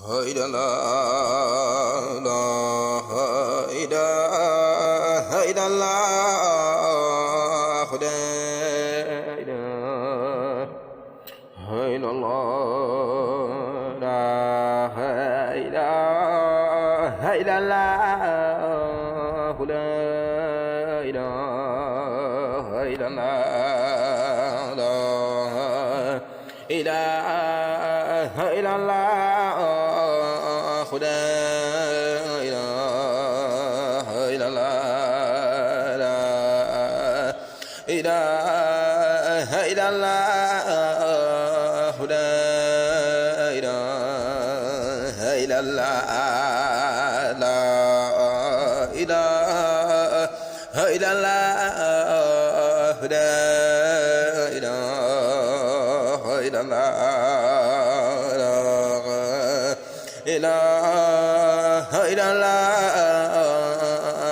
Hayda la la hayda hayda la hayda hayda la hayda hayda la hayda hayda la ilaha illallah khuda ilaha illallah ilaha illallah khuda ilaha illallah la ilaha illallah khuda ilaha illallah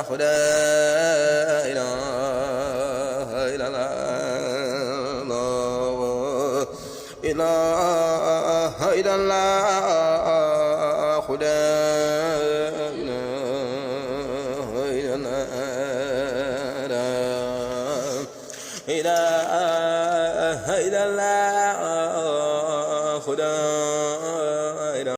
khuda ilaha illallah ilaha illallah khuda ilaha illallah